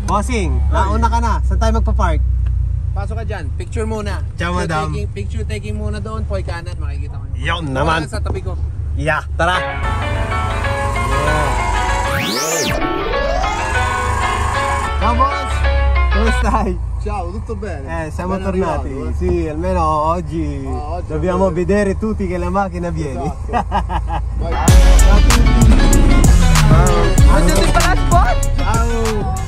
Bossing, nauna ka na. Saan tayo magpa-park? Pasok ka dyan. Picture muna. Ciao, madam. Picture taking muna doon. Poy kanan. Makikita ko. Yun naman. Sa tabi ko. Yeah, tara. Ciao, boss. Come stai? Ciao, tutto bene? Siamo tornati. Sì, almeno oggi dobbiamo vedere tutti che la macchina viene. Andito yung pala spot! Ciao!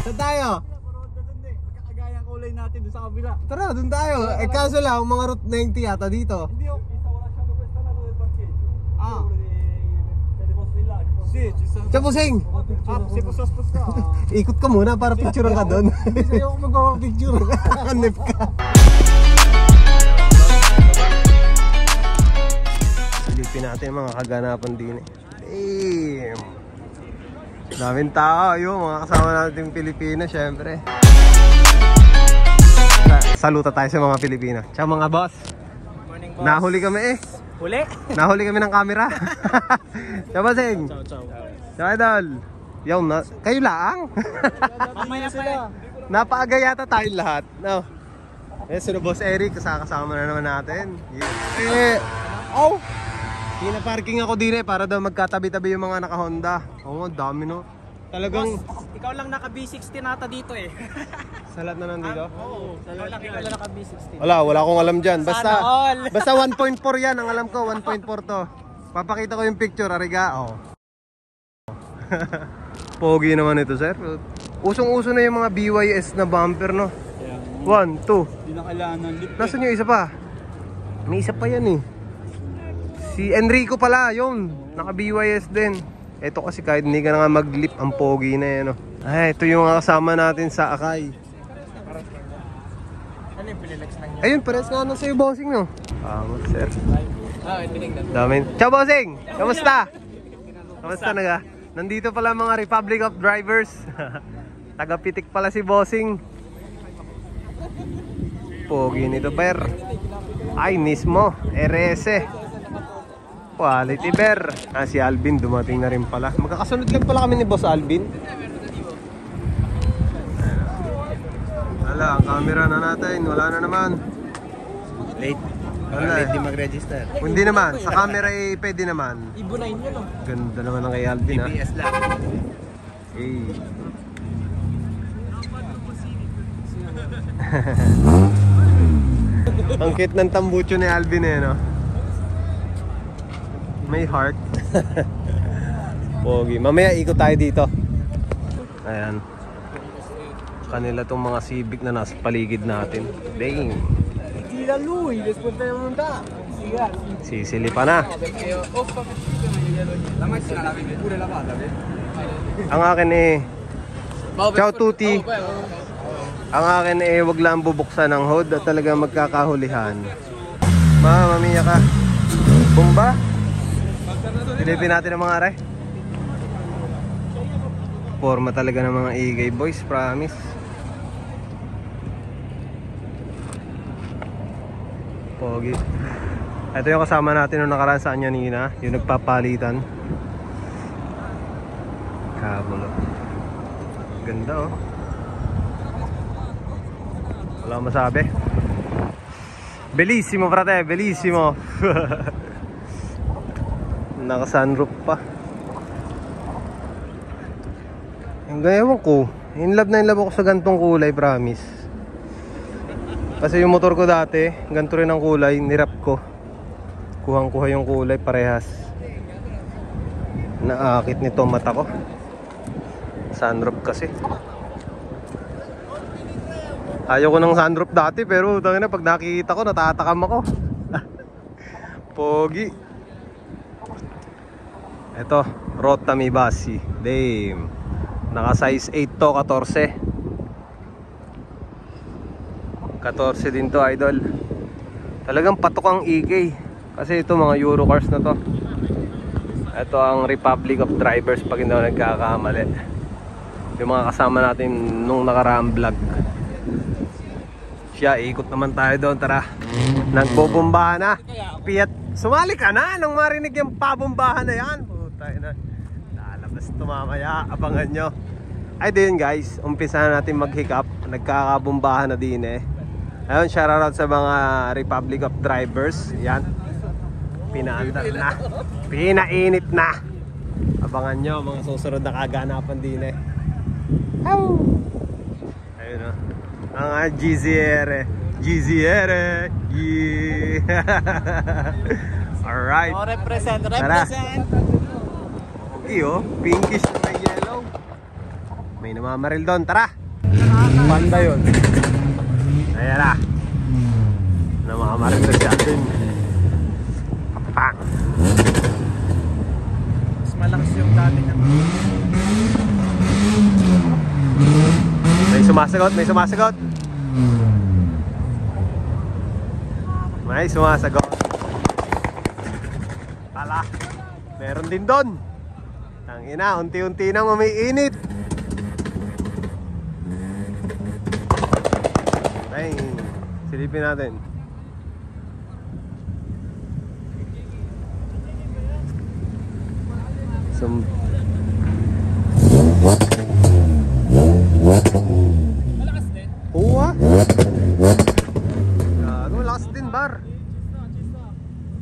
Saan tayo? Magkakagaya ang kulay natin doon sa kabila. Tara, dun tayo. Kaso lang, mga Route 90 yata dito. Hindi ho, stavo lasciando questa lato del parcheggio. Ah. Siete posti là? Sì, ci sono. Ciao, bossing! Si posso spostare? Ikot ka muna para picturean ka doon. Sa'yo ako magpapapicture. Hanip ka. Silipin natin mga kaganapan din eh. Damn! Daming tao, yun, mga kasama natin Pilipino, syempre. Saluta tayo sa mga Pilipino. Ciao mga boss. Morning, boss. Nahuli kami eh. Huli? Nahuli kami ng camera. Ciao, bossing. Ciao, ciao. Ciao, idol. Yo, kayo lang. Mamaya sila. Napaaga yata tayong lahat. No. Sino Boss Eric, kasama na naman natin. Oh! Pina-parking ako din eh para daw magkatabi-tabi yung mga naka-Honda. Oo, dami no. Talagang Boss, ikaw lang naka B60 nata dito eh. salat na nandito. Oo, ikaw lang naka B60. Wala akong alam dyan. Sana all. Basta 1.4 yan, ang alam ko 1.4 to. Papakita ko yung picture, ariga. Oh. Pogi naman ito, sir. Usong-uso na yung mga BYS na bumper, no? 1, 2. Hindi na kailangan ng lift. Nasaan yung isa pa? May isa pa yan eh. Si Enrico pala, yun. Naka BYS din. Ito kasi kahit hindi ka na nga mag-lip, ang pogi na yan, no? Ay, ito yung kasama natin sa Akay. Ano yung pililex lang niya? Ayun, pares nga na sa'yo, bossing, no? Sir. Tinignan. Dami. Ciao, bossing! Kamusta? Kamusta na ka? Nandito pala mga Republic of Drivers. Taga-pitik pala si bossing. Pogi nito, per. Ay, mismo. RS. Quality, per. Si Alvin dumating na rin pala. Magkakasunod lang pala kami ni Boss Alvin. Wala, ang camera na natin. Wala na naman. Late. Wala. Late di mag-register. Hindi naman. Sa camera eh, pwede naman. Ibo 9 yun oh. Ganda naman ng kay Alvin, ha. GPS lang. Hey. Ang cute ng tambucho ni Alvin eh, no? May heart. Pogi. Mamaya ikot tayo dito. Ayan. Kanila tong mga Civic na nasa paligid natin. Dang. Tira lui, después te monta. Sisili pa na. La macchina la vedi pure lavata, vedi? Ang akin eh. Ciao tuti. Ang akin eh, wag lang bubuksan ng hood at talagang magkakahulihan. Mamamiya ka. Bumba. Silipin natin ang mga aray. Forma talaga ng mga igay boys, promise. Pogi. Ito yung kasama natin nung nakaraan sa Anyanina, yung nagpapalitan. Kabulo. Ganda oh. Wala masabi. Bellissimo frate, bellissimo. Naka sunroof pa. Ewan ko, in love ako sa gantong kulay, promise. Kasi yung motor ko dati, ganito rin ang kulay, nirap ko. Kuhang-kuha yung kulay, parehas. Naakit nito mata ko. Sunroof kasi. Ayaw ko ng sunroof dati, pero tangina, pag nakikita ko, natatakam ako. Pogi. Ito, Rotami Basi. Damn. Naka size 8 to, 14. 14 din to, idol. Talagang patok ang EK. Kasi ito mga Euro cars na to. Ito ang Republic of Drivers pag hindi ako nagkakamali. Yung mga kasama natin nung nakaraang vlog. Siya, ikot naman tayo doon, tara. Nagbobombahan na. Fiat, sumali ka na nung marinig yung pabombahan na yan. Putay na. Lalabas ito mamaya, abangan nyo. Ay din guys, umpisa na natin mag-hiccup. Nagkakabumbahan na din eh. Ayun, shoutout sa mga Republic of Drivers. Yan. Pinaandar na. Pinainit na. Abangan nyo mga susunod na kaganapan din eh. Ayun o. Ang GZR. GZR. Yeah. Alright. Oh, represent. Tara. Iyo, pinkish na may yellow. May namamaril doon, tara. Panda yun. Ayan na. Namamaril na siya dun. Kapang. Mas malakas yung dati ng... May sumasagot, may sumasagot. May sumasagot. Tala. Meron din doon. Tangina, unti-unti nang umiinit. Ay, silipin natin. Malakas din. Uwa? Gago, lakas din bar.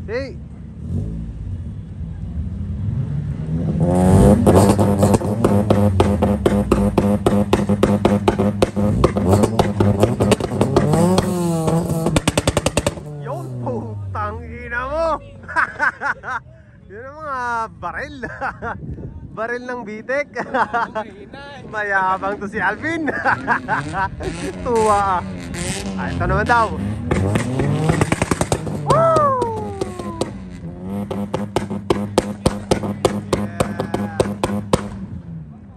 Hey. Yung putang ina mo. Yun ang mga baril. Baril ng bitek. Mayabang to si Alvin. Tuwa. Ah, ito naman daw. Woo!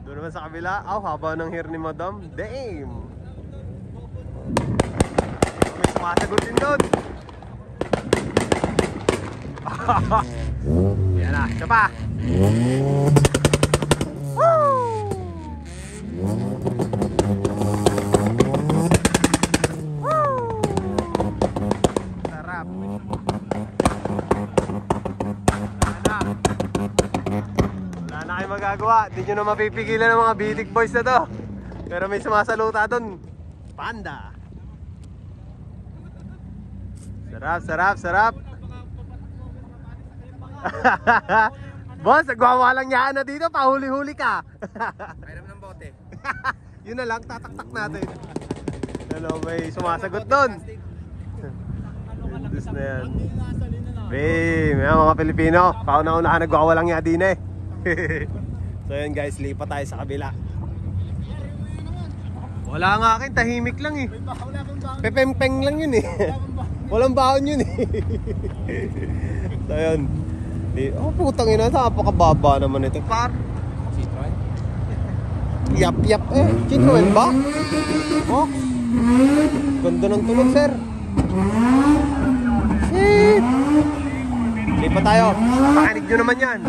Doon naman sa kabila. Haba ng hair ni Madam. Damn. May sumasagot din doon. Yan na, siya pa. Sarap. Wala na kayong magagawa. Hindi nyo na mapipigilan ng mga bitik boys na to. Pero may sumasaluta doon. Panda. Sarap, sarap, sarap. Boss, nagwawalang yaan na dito, pahuli-huli ka. Mayroon ng bote. Yun na lang, tatak-tak natin. Ano, may sumasagot doon. Indus na yan. May mga Pilipino, pauna-una nagwawalang yaan din eh. So yun guys, lipat tayo sa kabila. Wala nga akin, tahimik lang eh. Pepempeng lang yun eh. Walang baon yun eh. So yun. Oh putang ina, napakababa naman ito par. Citroen? Yap eh. Citroen ba? Oh. Ganda ng tunog sir. Shit. Lipat tayo. Pakinig nyo naman yan.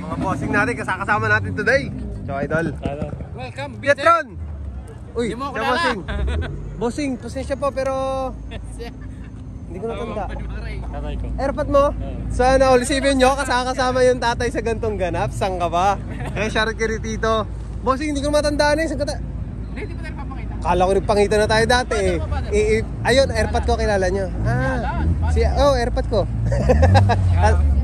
Mga bossing natin, kasama natin today. So idol. Welcome, Pietron! Uy, Hindi mo ako siya kilala. bossing. Bossing, pasensya po pero hindi ko natanda. Tatay ko. Airpot mo? Sana all isipin nyo, kasama yung tatay sa gantong ganap. Saan ka ba? Eh, shoutout ka rin dito. Bossing, hindi ko matandaan eh. Saan ka Hindi mo tayo papakita. Kala ko rin pangita na tayo dati eh. Ayun, airpot ko, kilala nyo. Airpot ko.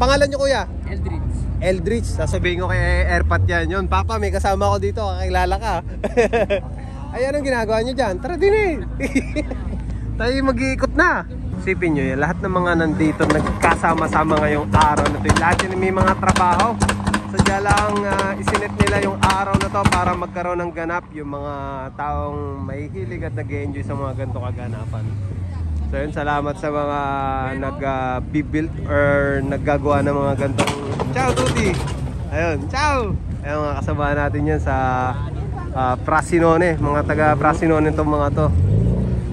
Pangalan nyo kuya? Eldridge. Eldridge. Sasabihin ko kay airpot yan. Yun, Papa, may kasama ko dito. Kakilala ka. Ay, anong ginagawa nyo dyan? Tara din eh. Tayo mag-iikot na. Isipin nyo yan, lahat ng mga nandito nagkasama-sama ngayong araw na ito. Lahat yun may mga trabaho. Sadya lang isinet nila yung araw na to para magkaroon ng ganap yung mga taong may hilig at nag-enjoy sa mga ganito kaganapan. So yun, salamat sa mga nag-build or naggagawa ng mga ganitong. Ciao Tuti! Ayun, ciao! Ayun, mga kasama natin yan sa Prasinone, mga taga Prasinone itong mga to.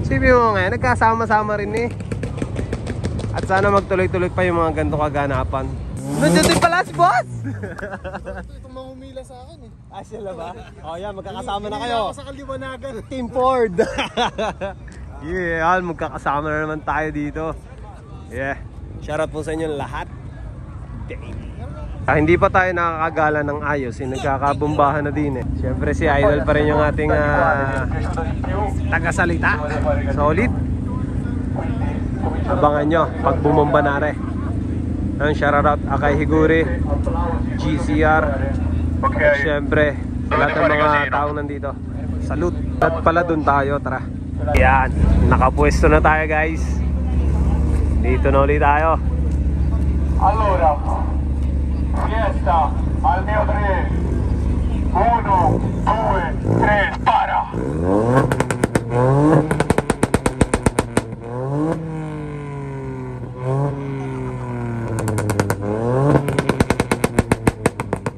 Isipin mo ngayon, nagkasama-sama rin eh. At sana magtuloy-tuloy pa yung mga ganito kaganapan. Nandiyan din pala si boss! Itong mangumila sa akin eh. Ah, sila ba? O yan, magkakasama na kayo. Sa kaliwanagan. Team Ford! Yeah, magkakasama na naman tayo dito. Yeah, shoutout po sa inyo lahat. Damn. Hindi pa tayo nakakagala ng ayos, nagkakabumbahan na din eh. Siyempre si Idol pa rin yung ating tagasalita. Solid. Abangan nyo pag bumomba na rin. Ang shoutout Akay Higuri, GCR, at siyempre lahat ng mga taong nandito. Salute. At pala dun tayo, tara. Yan, nakapwesto na tayo guys. Dito na ulit tayo. Allora, fiesta al mio 3. 1, 2, 3, spara!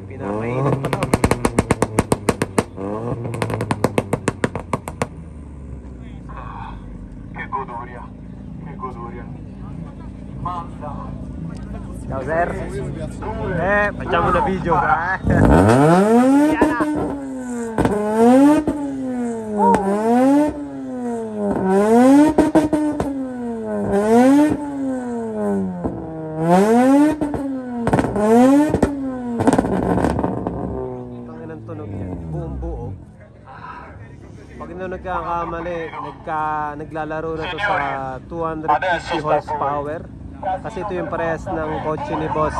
Pinamainit pa to. Che goduria, che goduria. Mazda. Ciao sir. Facciamo una video qua. Yan na. Tangin ang tunog yan. Buong buo. Pag nagkakamali, naglalaro na to sa 250 horsepower. Kasi ito yung parehas ng kotse ni Boss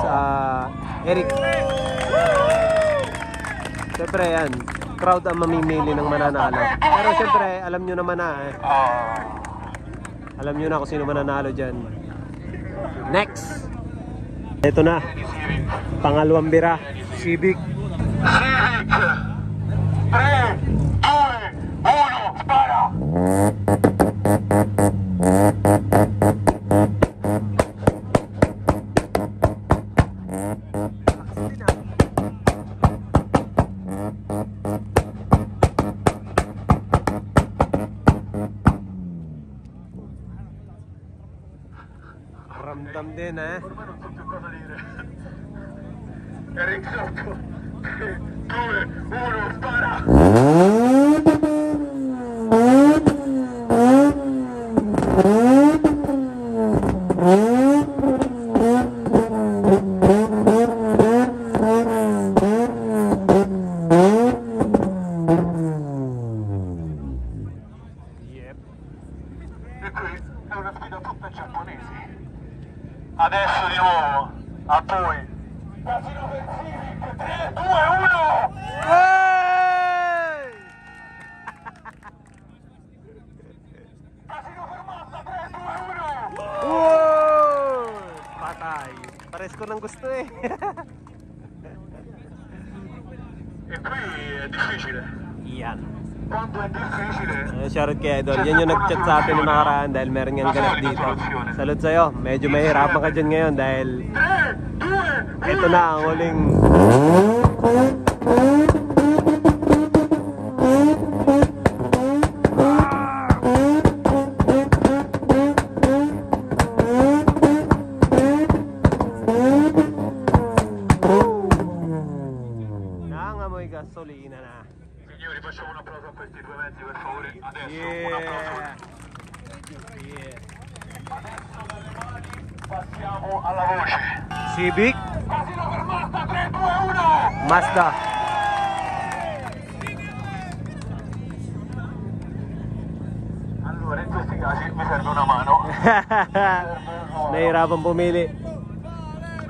Eric. Siyempre yan, crowd ang mamimili ng mananalo. Pero siyempre, alam nyo naman na alam nyo na kung sino mananalo dyan. Next! Ito na, pangalawang bira, Civic. Civic! 3, 2, 1, spara! Ramdam din eh. Ormai non so più cosa dire. Eric sotto. 3, 2, 1, spara! Yep. E qui è una sfida tutta giapponesi. Adesso di nuovo, a voi. Casino per Civic, 3, 2, 1! Hey! Casino per Mazda, 3, 2, 1! Wow! Patay. Pares ko ng gusto eh. E qui è difficile. Yan. Quando è difficile, Shoutout kay Idol. Yan yung nag-chat sa atin ng nakaraan dahil meron niyang ganap dito. Salud sa'yo. Medyo mahirapan ka dyan ngayon dahil 3, 2, 1! ito na ang huling nangangamoy gasolina na. Signori, facciamo un applauso a questi due mezzi per favore. Adesso un Yeah. applauso. Yeah. Passiamo alla voce. Civic, Casino per Mazda, 3, 2, 1! Mazda. Allora, in questi casi mi serve una mano. Nahirapan pumili.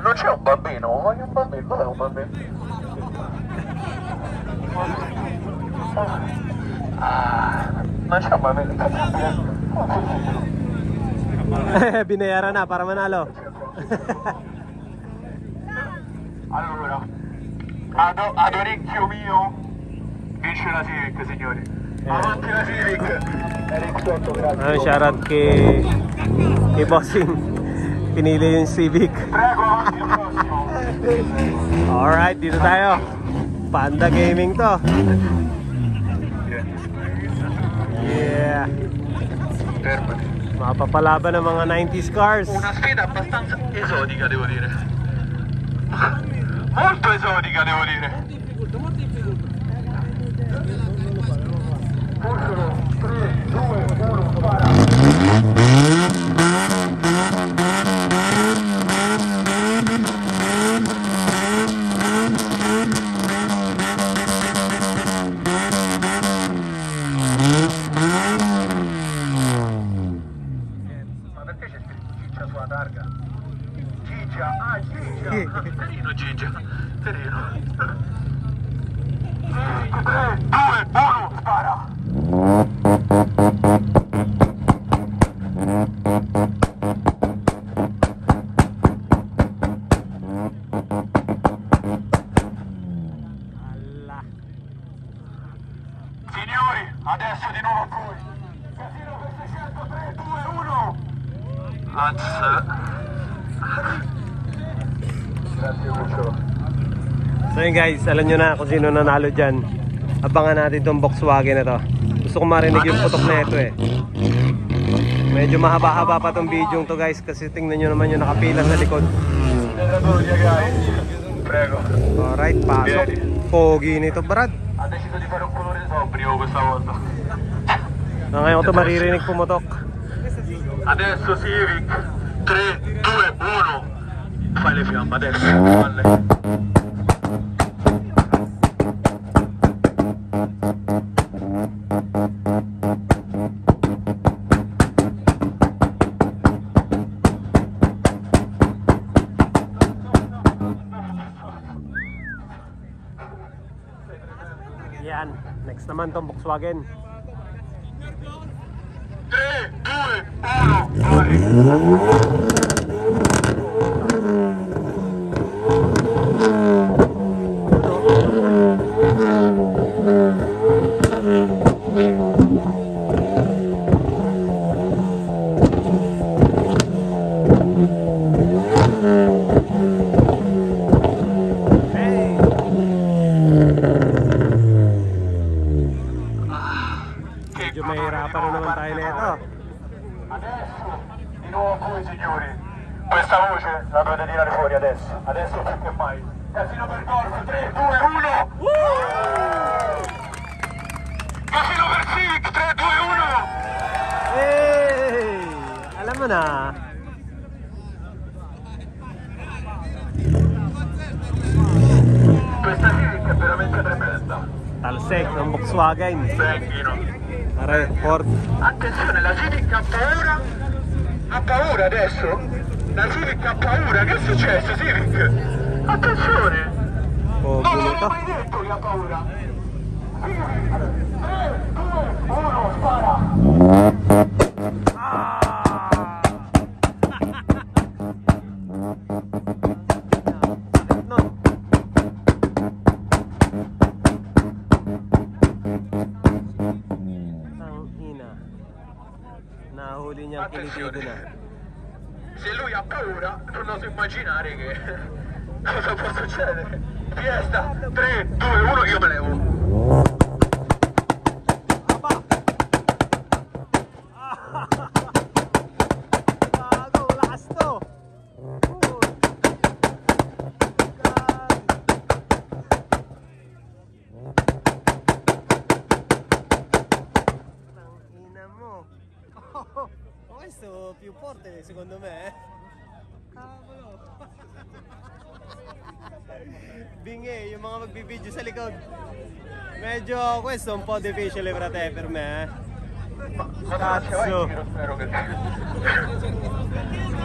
Non c'è un bambino, voglio un bambino, dov'è un bambino? Non c'è un bambino. Binayaran na para manalo. Allora, ad orecchio mio vince la Civic, signori. Avanti la Civic. Eric Sotto, grazie. Shoutout kay Bossing. Pinili yung Civic. Prego, avanti il prossimo. Alright, dito tayo. Panda Gaming to. Yeah. Fermati. Mapapalaban ng mga 90s cars. Una sfida abbastanza esotica, devo dire. Molto esotica, devo dire. Possono 3, 2, 1, spara. ciccia sulla targa. Gigia, ah Gigia. Terino Gigia, terino. 5, 3, 2, 1, spara. Signori, adesso di nuovo a voi. Casino per 600, 3, 2, 1. Grazie Lucio. So yun guys, alam nyo na kung sino nanalo dyan. Abangan natin itong Volkswagen na to. Gusto ko marinig yung putok na ito eh. Medyo mahaba-haba pa tong video to guys, kasi tingnan nyo naman yung nakapila sa likod. Prego. Alright, pasok. Pogi nito Brad. Ha deciso di fare un colore sobrio questa volta. Ngayon ko ito maririnig pumutok. Adesso Civic 3, 2, 1. Fai le fiamme adesso. Falle. Yan, next naman tong Volkswagen. 3, 2, 1. Vai. Medyo mahirapan na naman tayo na ito. Adesso, di nuovo a voi signori. Questa voce la dovete tirare fuori adesso. Adesso più che mai. Casino per golf, 3, 2, 1. Casino per Civic, 3, 2, 1. Hey! Alam mo na. Questa Civic è veramente tremenda. Talsek ng Volkswagen. Benchino. Pare, Ford. Attenzione, la Civic ha paura. Ha paura adesso? La Civic ha paura. Che è successo, Civic? Attenzione. Pogi Non nito. l'ho mai detto che ha paura. Civic, 3, 2, 1, spara. No. Ang ina. Nahuli niya ang kilitido na. Se lui ha paura, non oso immaginare che cosa può succedere. Fiesta, 3, 2, 1, io me levo. Gago, lakas to. Ina mo. Questo più forte secondo me. Cavolo. Binghe, yung mga magbibideo sa likod. Medyo questo è un po' difficile frate per me. Cazzo.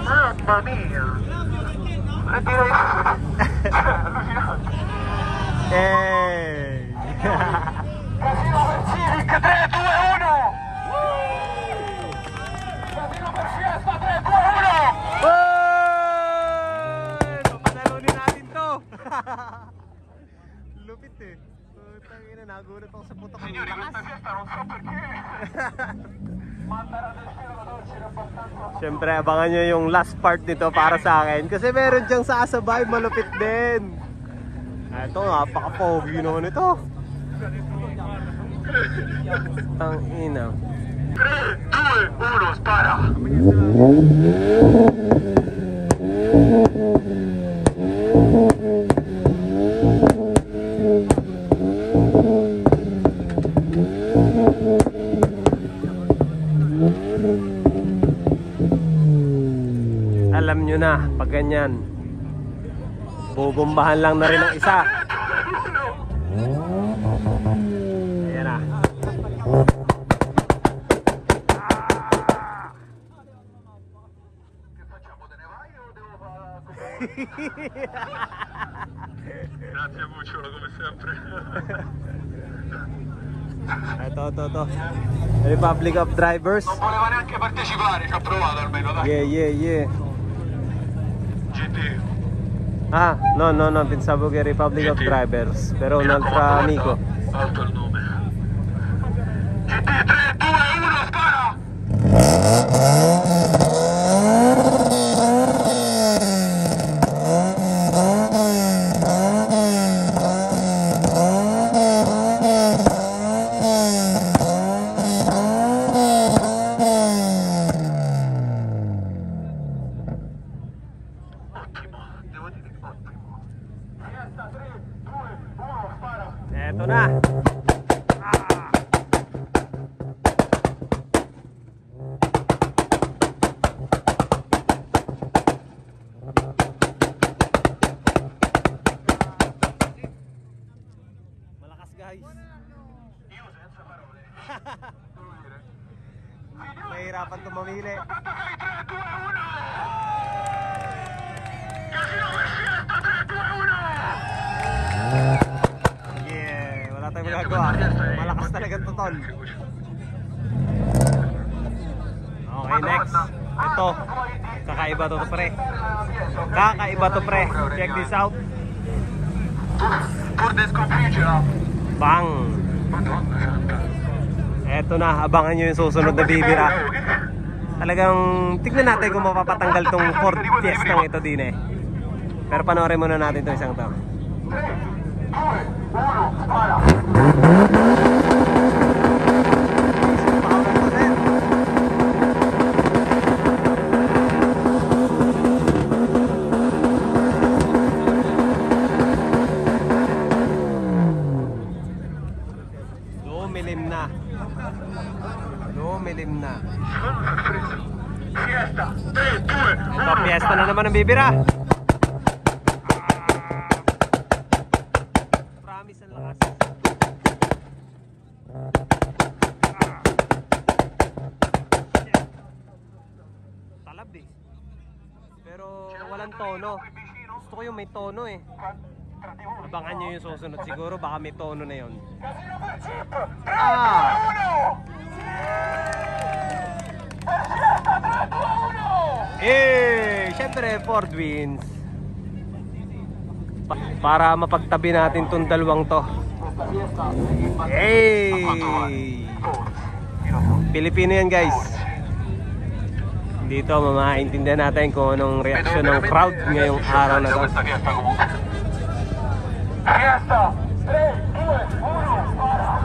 Mamma mia. E direi allucinante. Ehi. Casino per Civic, 3, 2, 1. Casino per Fiesta, 3, 2, 1. Papanalunin natin to. Lupit eh. Putang ina, nagulat ako sa putok ng Signori, questa lakas. fiesta non so perché. Mandare destino da dolce abbastanza. Siyempre, abangan nyo yung last part nito para sa akin. Kasi meron dyang sasabay, malupit din. Ito, napaka-pogi naman ito. Tang ina. 3, 2, 1, spara. Alam nyo na, pag ganyan, bubombahan lang na rin ang isa. Ayan na. Che faccio Grazie Cucciolo, come sempre. Ito. Republic of Drivers. Non voleva neanche partecipare, ci ha provato almeno, dai. Yeah. GT. Ah, no, pensavo che Republic of Drivers, però un altro amico. Alto il nome. GT 3, 2, 1, spara! Ottimo, devo dire ottimo. Fiesta 3, 2, 1, spara! Eto na. Malakas guys. Io senza parole. Devo dire. Mahirapan tumamili. Tattakay 3, 2, 1! Casino per Fiesta 3, 2, 1! Yeah, wala tayong magagawa. Malakas talaga to, tol. Okay, next. Ito. Kakaiba to pre. Kakaiba to pre. Check this out. Pur de sconfiggere. Bang! Madonna santa. Eto na, abangan nyo yung susunod na bibira. Talagang tignan natin kung mapapatanggal tong Ford Fiestang ito din eh. Pero panoorin muna natin itong isang to. 3, 2, 1, spara! Lumilim na. Fiesta 3, 2, 1! Ito, Fiesta na naman ang bibira. Promise ang lakas. Talab eh. Pero walang tono. Gusto ko yung may tono eh. Abangan nyo yung susunod siguro, baka may tono na yun. Casino per Chip! 3, Ah! 2, 1! Syempre Ford wins. Para mapagtabi natin tong dalawang to. Pilipino yan guys. Dito mamaintindihan natin kung anong reaksyon ng crowd ngayong araw na to. Fiesta 3, 2, 1, spara!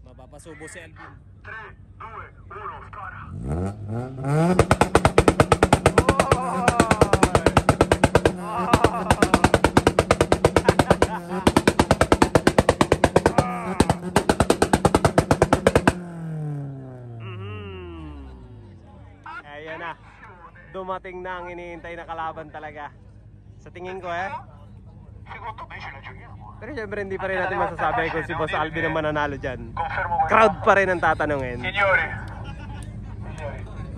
Mapapasubo si Alvin. 3, 2, 1, spara! Ayan na. Dumating na ang iniintay na kalaban talaga. Sa tingin ko Secondo me ce la giochiamo. Pero syempre hindi pa rin natin masasabi kung si Boss Alvin ang mananalo dyan. Confermo questo. Crowd pa rin ang tatanungin. Signori.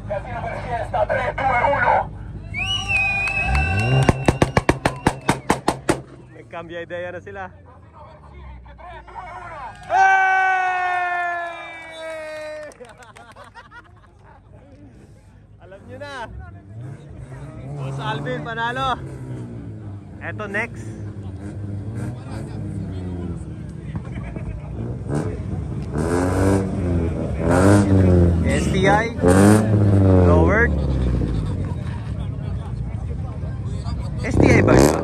Casino per Fiesta 3, 2, 1! Nagcambio idea na sila. 3, 2, 1! Alam nyo na. Boss Alvin panalo. Eto next. STI lowered. STI ba ito?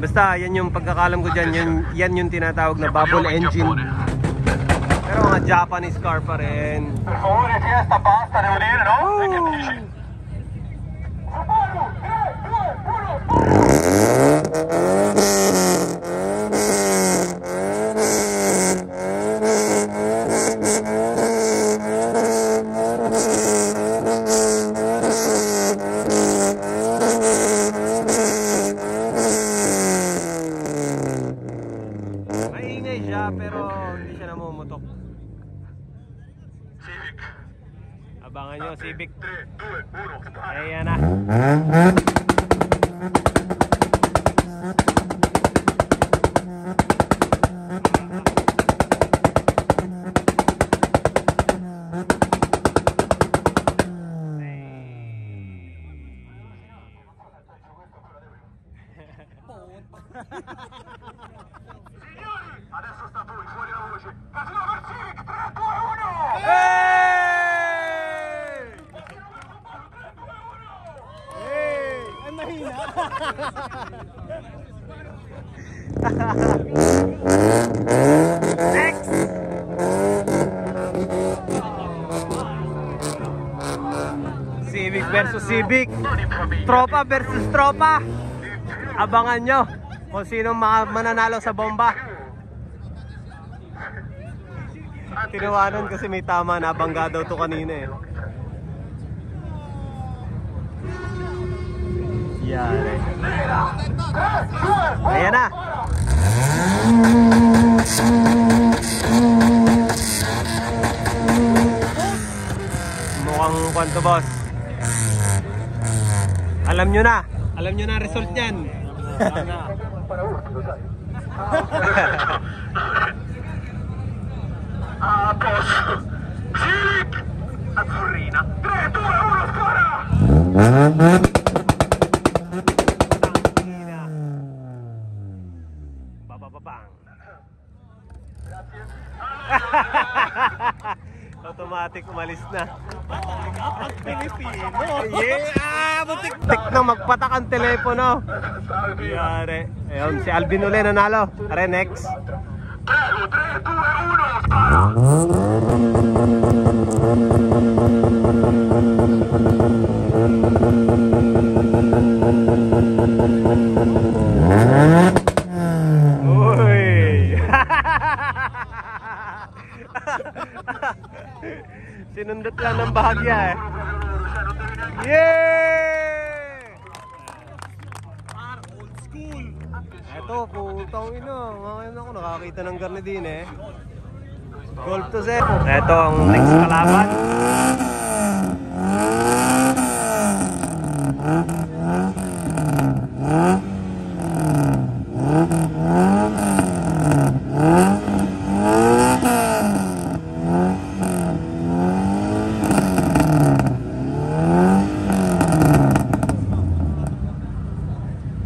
Basta yan yung pagkakalam ko dyan, yan yung tinatawag na bubble engine. Pero mga Japanese car pa rin. Per favore, Fiesta, basta, devo dire, no? E che dici? Subaru, 3, 2, 1! Abangan nyo, Civic. 3, 2, 1, spara. Ayan na. Signori, adesso sta a voi, fuori la voce. Casino per Civic, 3, 2, 1. Hey! Casino per Subaru, 3, 2, 1. Hey! Ay, mahina. Next! Civic versus Civic. Tropa versus tropa. Abangan nyo kung sino mananalo sa bomba. Tinawanan kasi may tama, nabangga daw to kanina eh. Yan eh. Ayan na. Mukhang kwanto, boss. Alam nyo na ang result niyan. A posto. Civic, azzurrina. 3, 2, 1, spara. Babababang. Automatic umalis na. Ang Pilipino. Yeah, butik-tik na magpatak ang telepono. Yari. Ayun, si Alvin uli nanalo. Are next. Prego, 3, 2, 1, spara. Uy! Sinundot lang ng bahagya eh. Yeah! Old school! Eto, putang ina. Ngayon ako nakakita ng garne din eh. Gold to set. Eto ang next kalaban.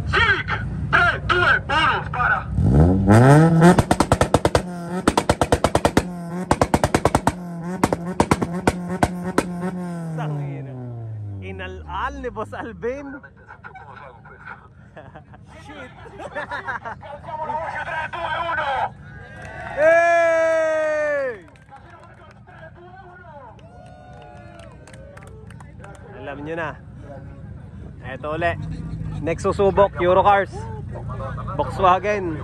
Civic, 3, 2, 1, spara. Tangina. Inalal ni Boss Alvin. Alziamo la voce, 3, 2, 1. Hey! Alam nyo na. Eto uli. Next susubok, Eurocars. Volkswagen.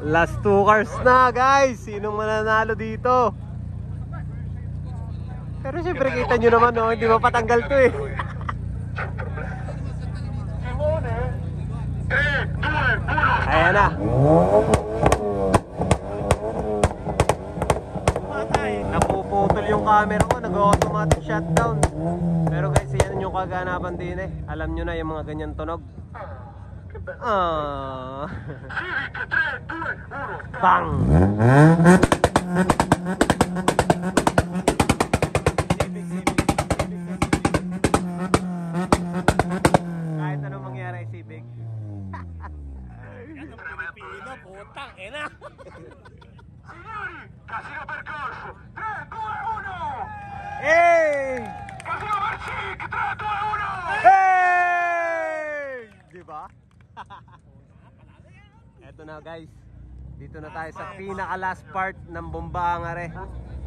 Last 2 cars na, guys. Sinong mananalo dito? Pero syempre kita nyo naman, no? Hindi mapatanggal to eh. Simone, 3, 2, 1. Ayan na. Napuputol yung camera ko, nag-automatic shutdown. Pero guys, yan yung kaganapan din eh. Alam nyo na yung mga ganyan tunog. Ah. Civic, 3, 2, 1. Bang! Kahit anong mangyari, Civic. Pilipino, putang ina! Signori, casino percorso, 3, 2, 1. Hey! Casino per Civic, 3, 2, 1. Hey! Diba? Eto na guys. Dito na tayo sa pinaka last part ng Bombangare.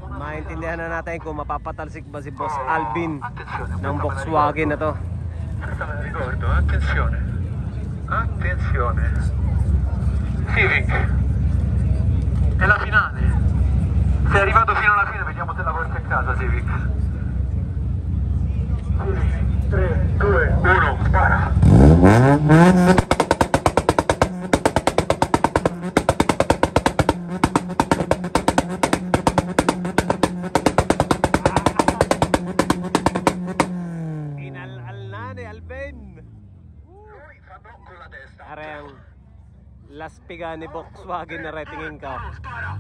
Maintindihan na natin kung mapapatalsik ba si Boss Alvin ng Volkswagen na to. Questa me la ricordo, attenzione. Attenzione. Civic. È la finale. Sei arrivato fino alla fine, vediamo se la porti a casa, Civic. Civic, 3, 2, 1, spara. con la testa. Arang Las Pigani Volkswagen na ratingin ka. Spara.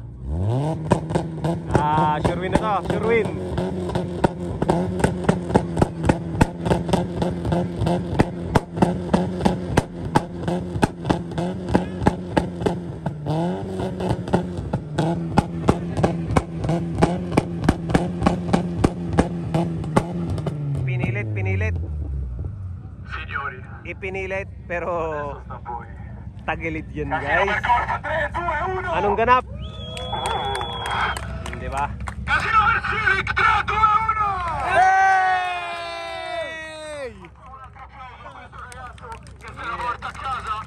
Sure win na to, sure win. Pinilit. Signori, Ipinilit pero sta a voi. tagilid yun Casino guys. per corsa, 3, 2, 1. Anong ganap? Di ba? Casino per Civic, 3, 2, 1. Hey! Un altro applauso a questo ragazzo che se la porta a casa.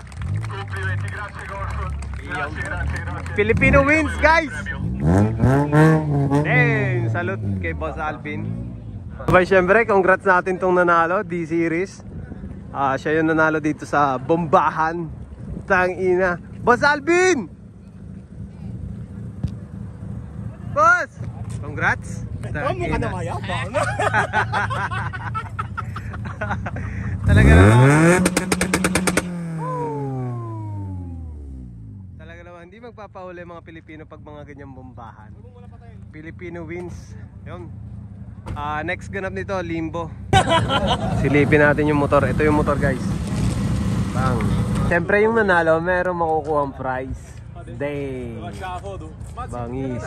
Complimenti, grazie Corso. Grazie. Filipino wins guys! Premio. Damn! Salute kay Boss Alvin. Abay, syempre, congrats natin tong nanalo, D-Series. Siya yung nanalo dito sa Bombahan. Tangina. Boss Alvin! Boss! Congrats! Mukha na mayabang. Talaga naman. Talaga naman, hindi magpapahuli mga Pilipino pag mga ganyang bombahan. Filipino wins. Yun. Next ganap nito, Limbo. Silipin natin yung motor. Ito yung motor guys. Bang. Siyempre yung nanalo, meron makukuha ang prize. Day. Bangis.